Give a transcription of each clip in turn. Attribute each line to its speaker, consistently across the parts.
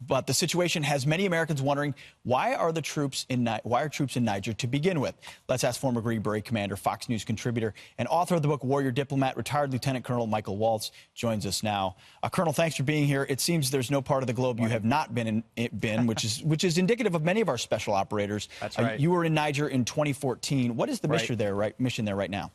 Speaker 1: But the situation has many Americans wondering, why are troops in Niger to begin with? Let's ask former Green Beret commander, Fox News contributor, and author of the book Warrior Diplomat, retired Lieutenant Colonel Michael Waltz, joins us now. Colonel, thanks for being here. It seems there's no part of the globe you have not been in, which is indicative of many of our special operators.
Speaker 2: That's right.
Speaker 1: You were in Niger in 2014. What is the mission there right now?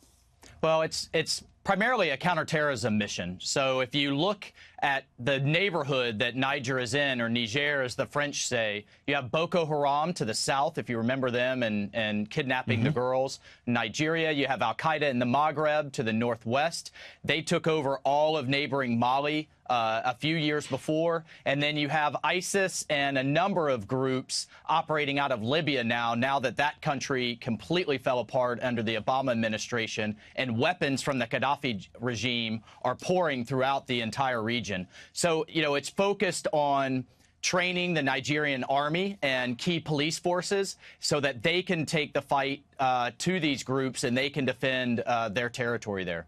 Speaker 2: Well, it's primarily a counterterrorism mission. So if you look at the neighborhood that Niger is in, or Niger as the French say, you have Boko Haram to the south, if you remember them, and kidnapping the girls. Nigeria, you have Al-Qaeda in the Maghreb to the northwest. They took over all of neighboring Mali a few years before. And then you have ISIS and a number of groups operating out of Libya now that that country completely fell apart under the Obama administration, and weapons from the Gaddafi regime are pouring throughout the entire region. So, you know, it's focused on training the Nigerian army and key police forces so that they can take the fight to these groups and they can defend their territory there.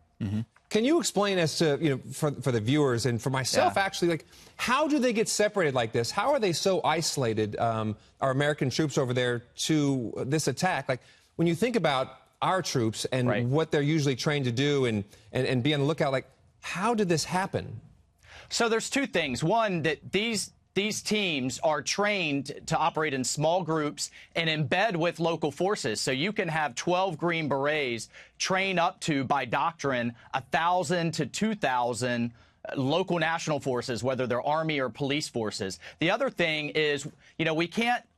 Speaker 3: Can you explain as to, you know, for the viewers and for myself, actually, like, how do they get separated like this? How are they so isolated, our American troops over there, to this attack? Like, when you think about our troops and what they're usually trained to do and be on the lookout, like, how did this happen?
Speaker 2: So there's two things. One, that these teams are trained to operate in small groups and embed with local forces. So you can have 12 Green Berets train up to, by doctrine, 1,000 to 2,000 local national forces, whether they're army or police forces. The other thing is, you know,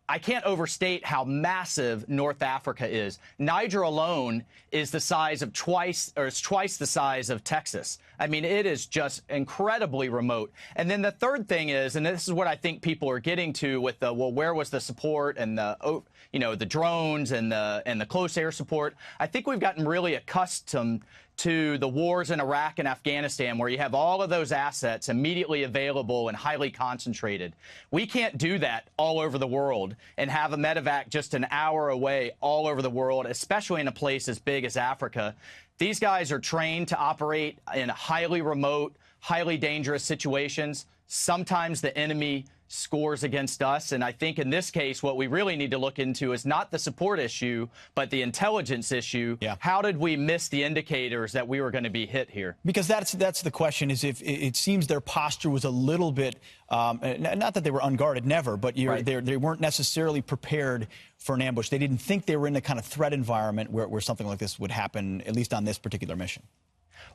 Speaker 2: I can't overstate how massive North Africa is. Niger alone is the size of twice the size of Texas. I mean, it is just incredibly remote. And then the third thing is, and this is what I think people are getting to with the, well, where was the support and the, you know, the drones and the close air support? I think we've gotten really accustomed to the wars in Iraq and Afghanistan, where you have all of those assets immediately available and highly concentrated. We can't do that all over the world and have a medevac just an hour away all over the world, especially in a place as big as Africa. These guys are trained to operate in highly remote, highly dangerous situations. Sometimes the enemy scores against us. And I think in this case, what we really need to look into is not the support issue, but the intelligence issue. How did we miss the indicators that we were going to be hit here?
Speaker 1: Because that's the question, is if it seems their posture was a little bit, not that they were unguarded, never, but they weren't necessarily prepared for an ambush. They didn't think they were in the kind of threat environment where something like this would happen, at least on this particular mission.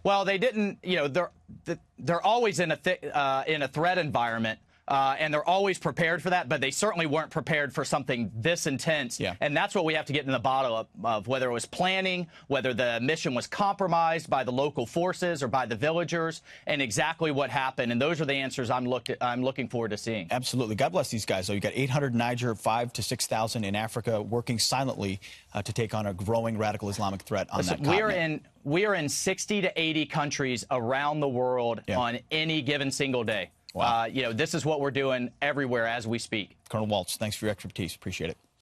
Speaker 2: Well, they didn't, you know, they're always in a threat environment. And they're always prepared for that, but they certainly weren't prepared for something this intense. And that's what we have to get in the bottom of, whether it was planning, whether the mission was compromised by the local forces or by the villagers, and exactly what happened. And those are the answers I'm looking forward to seeing.
Speaker 1: Absolutely. God bless these guys, though. You got 800 in Niger, 5,000 to 6,000 in Africa, working silently to take on a growing radical Islamic threat on that continent.
Speaker 2: We are in 60 to 80 countries around the world on any given single day.
Speaker 1: Wow.
Speaker 2: You know, this is what we're doing everywhere as we speak.
Speaker 1: Colonel Waltz, thanks for your expertise. Appreciate it.